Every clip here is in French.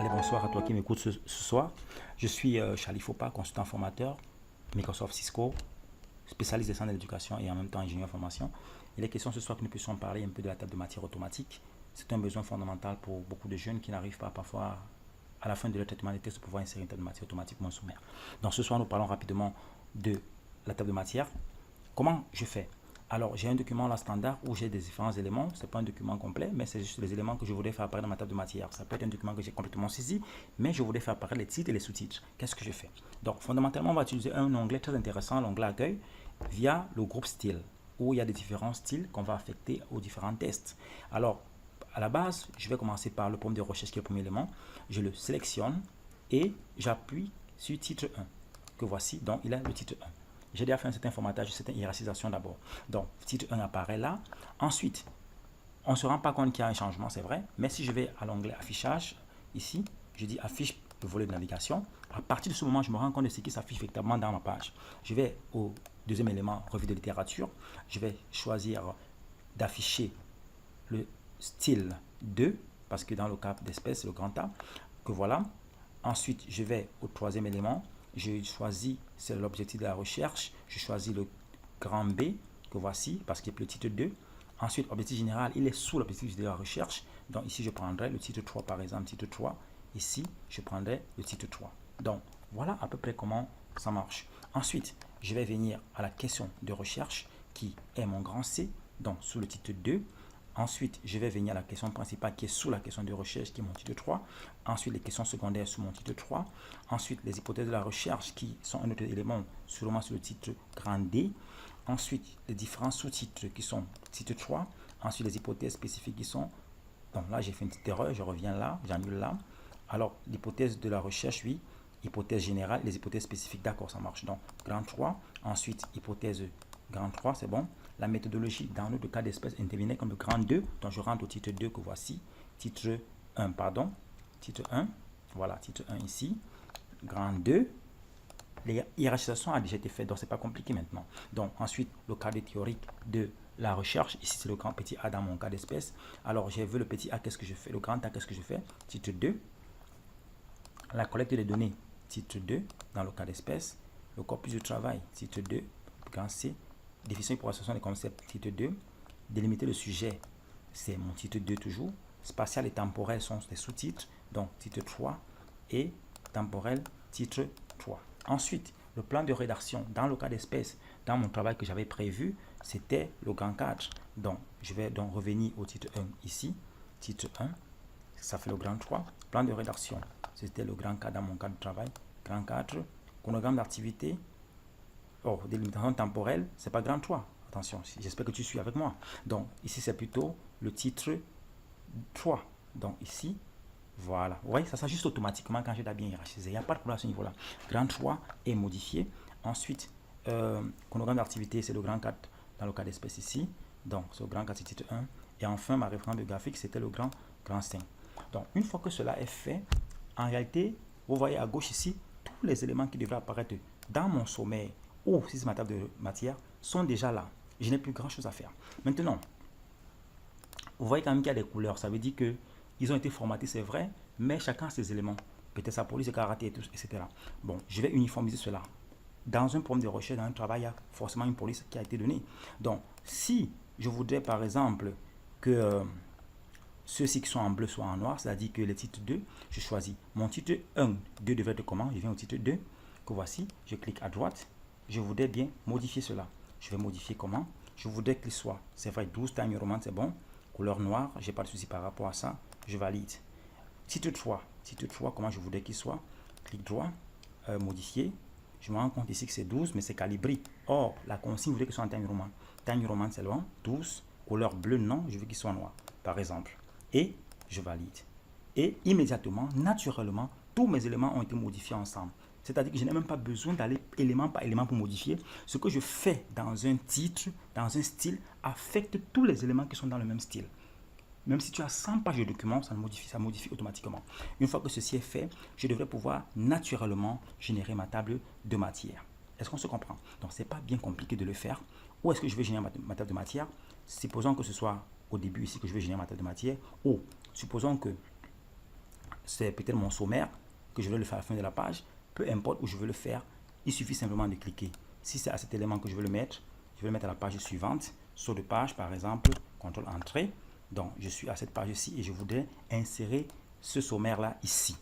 Allez, bonsoir à toi qui m'écoute ce soir. Je suis Charlie Fopa, consultant formateur, Microsoft Cisco, spécialiste des centres de l'éducation et en même temps ingénieur en formation. Il est question ce soir que nous puissions parler un peu de la table de matière automatique. C'est un besoin fondamental pour beaucoup de jeunes qui n'arrivent pas parfois à la fin de leur traitement des textes de pouvoir insérer une table de matière automatiquement sommaire. Donc ce soir, nous parlons rapidement de la table de matière. Comment je fais? Alors, j'ai un document là standard où j'ai des différents éléments. Ce n'est pas un document complet, mais c'est juste les éléments que je voudrais faire apparaître dans ma table de matière. Ça peut être un document que j'ai complètement saisi, mais je voudrais faire apparaître les titres et les sous-titres. Qu'est-ce que je fais? Donc, fondamentalement, on va utiliser un onglet très intéressant, l'onglet accueil, via le groupe style, où il y a des différents styles qu'on va affecter aux différents tests. Alors, à la base, je vais commencer par le prompt de recherche qui est le premier élément. Je le sélectionne et j'appuie sur titre 1, que voici. Donc, il a le titre 1. J'ai déjà fait un certain formatage, une certaine hiérarchisation d'abord. Donc, titre 1 apparaît là. Ensuite, on ne se rend pas compte qu'il y a un changement, c'est vrai. Mais si je vais à l'onglet affichage, ici, je dis affiche le volet de navigation. À partir de ce moment, je me rends compte de ce qui s'affiche véritablement dans ma page. Je vais au deuxième élément, revue de littérature. Je vais choisir d'afficher le style 2, parce que dans le cas d'espèce, c'est le grand A, que voilà. Ensuite, je vais au troisième élément. Je choisis, c'est l'objectif de la recherche. Je choisis le grand B, que voici, parce qu'il est le titre 2. Ensuite, objectif général, il est sous l'objectif de la recherche. Donc ici, je prendrai le titre 3, par exemple, titre 3. Ici, je prendrai le titre 3. Donc, voilà à peu près comment ça marche. Ensuite, je vais venir à la question de recherche, qui est mon grand C, donc sous le titre 2. Ensuite, je vais venir à la question principale qui est sous la question de recherche qui est mon titre 3. Ensuite, les questions secondaires sous mon titre 3. Ensuite, les hypothèses de la recherche qui sont un autre élément sûrement sur le titre grand D. Ensuite, les différents sous-titres qui sont titre 3. Ensuite, les hypothèses spécifiques qui sont... Donc là, j'ai fait une petite erreur, je reviens là, j'annule là. Alors, l'hypothèse de la recherche, oui. Hypothèse générale, les hypothèses spécifiques, d'accord, ça marche. Donc, grand 3. Ensuite, hypothèse grand 3, c'est bon. La méthodologie, dans notre cas d'espèce, intervenait comme le grand 2. Donc, je rentre au titre 2 que voici. Titre 1, pardon. Titre 1. Voilà, titre 1 ici. Grand 2. Les hiérarchisations a déjà été faite, donc c'est pas compliqué maintenant. Donc, ensuite, le cadre théorique de la recherche. Ici, c'est le grand petit A dans mon cas d'espèce. Alors, j'ai vu le petit A, qu'est-ce que je fais? Le grand A, qu'est-ce que je fais? Titre 2. La collecte des données, titre 2, dans le cas d'espèce. Le corpus de travail, titre 2. Grand C. Définition et procession des concepts, titre 2. Délimiter le sujet, c'est mon titre 2 toujours. Spatial et temporel sont des sous-titres, donc titre 3 et temporel, titre 3. Ensuite, le plan de rédaction, dans le cas d'espèce, dans mon travail que j'avais prévu, c'était le grand 4. Donc, je vais donc revenir au titre 1 ici, titre 1, ça fait le grand 3. Plan de rédaction, c'était le grand 4 dans mon cas de travail, grand 4. Chronogramme d'activité, délimitation temporelle, c'est pas grand 3. Attention, j'espère que tu suis avec moi. Donc, ici, c'est plutôt le titre 3. Donc, ici, voilà. Vous voyez, ça s'ajuste automatiquement quand j'ai bien hiérarchisé. Il n'y a pas de problème à ce niveau-là. Grand 3 est modifié. Ensuite, chronogramme d'activité, c'est le grand 4 dans le cas d'espèce ici. Donc, c'est le grand 4, c'est titre 1. Et enfin, ma référence de graphique, c'était le grand 5. Donc, une fois que cela est fait, en réalité, vous voyez à gauche ici, tous les éléments qui devraient apparaître dans mon sommaire ou si c'est ma table de matière sont déjà là. Je n'ai plus grand chose à faire. Maintenant, vous voyez quand même qu'il y a des couleurs. Ça veut dire que ils ont été formatés, c'est vrai, mais chacun a ses éléments. Peut-être sa police, ses caractères, etc. Bon, je vais uniformiser cela. Dans un problème de recherche, dans un travail, il y a forcément une police qui a été donnée. Donc, si je voudrais par exemple que ceux-ci qui sont en bleu soient en noir, c'est-à-dire que les titres 2, je choisis mon titre 1, 2 devrait être comment? Je viens au titre 2, que voici, je clique à droite. Je voudrais bien modifier cela. Je vais modifier comment? Je voudrais qu'il soit, c'est vrai, 12 Time Roman, c'est bon. Couleur noire, j'ai pas de souci par rapport à ça. Je valide. Titre 3, comment je voudrais qu'il soit? Clic droit, modifier. Je me rends compte ici que c'est 12, mais c'est calibré. Or, la consigne voudrait qu'il soit en Time Roman. Time Roman, c'est loin. 12, couleur bleue, non, je veux qu'il soit noir, par exemple. Et je valide. Et immédiatement, naturellement, tous mes éléments ont été modifiés ensemble. C'est-à-dire que je n'ai même pas besoin d'aller élément par élément pour modifier. Ce que je fais dans un titre, dans un style, affecte tous les éléments qui sont dans le même style. Même si tu as 100 pages de documents, ça modifie automatiquement. Une fois que ceci est fait, je devrais pouvoir naturellement générer ma table de matière. Est-ce qu'on se comprend? Donc, ce n'est pas bien compliqué de le faire. Où est-ce que je vais générer ma table de matière? Supposons que ce soit au début ici que je vais générer ma table de matière. Ou supposons que c'est peut-être mon sommaire, que je veux le faire à la fin de la page, peu importe où je veux le faire, il suffit simplement de cliquer. Si c'est à cet élément que je veux le mettre, je vais le mettre à la page suivante, saut de page par exemple, CTRL Entrée. Donc je suis à cette page-ci et je voudrais insérer ce sommaire-là ici.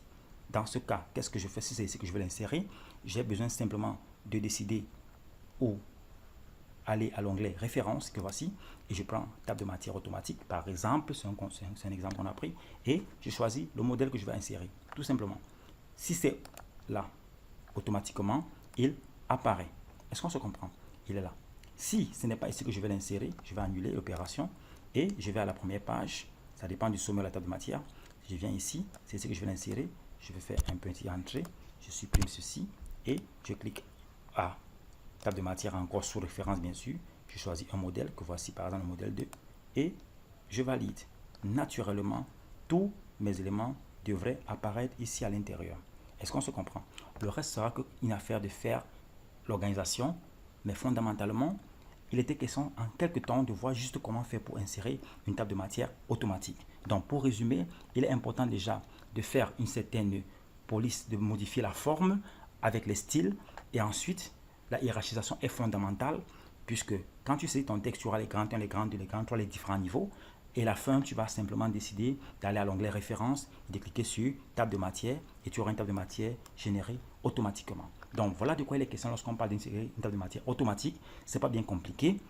Dans ce cas, qu'est-ce que je fais? Si c'est ici que je veux l'insérer, j'ai besoin simplement de décider où aller à l'onglet référence que voici et je prends table de matière automatique par exemple, c'est un exemple qu'on a pris et je choisis le modèle que je vais insérer tout simplement. Si c'est là, automatiquement il apparaît. Est-ce qu'on se comprend? Il est là. Si ce n'est pas ici que je vais l'insérer, je vais annuler l'opération et je vais à la première page. Ça dépend du sommet de la table de matière. Je viens ici, c'est ici que je vais l'insérer. Je vais faire un petit entrée, je supprime ceci et je clique à table de matière encore sous référence bien sûr. Je choisis un modèle que voici par exemple le modèle 2 et je valide. Naturellement, tous mes éléments devraient apparaître ici à l'intérieur. Est-ce qu'on se comprend? Le reste sera une affaire de faire l'organisation, mais fondamentalement, il était question en quelques temps de voir juste comment faire pour insérer une table de matière automatique. Donc pour résumer, il est important déjà de faire une certaine police, de modifier la forme avec les styles et ensuite la hiérarchisation est fondamentale puisque quand tu sais ton texte, tu auras les grands 1, les grands 2, les grands 3, les différents niveaux et à la fin, tu vas simplement décider d'aller à l'onglet référence, de cliquer sur table de matière et tu auras une table de matière générée automatiquement. Donc voilà de quoi il est question lorsqu'on parle d'insérer une table de matière automatique. Ce n'est pas bien compliqué.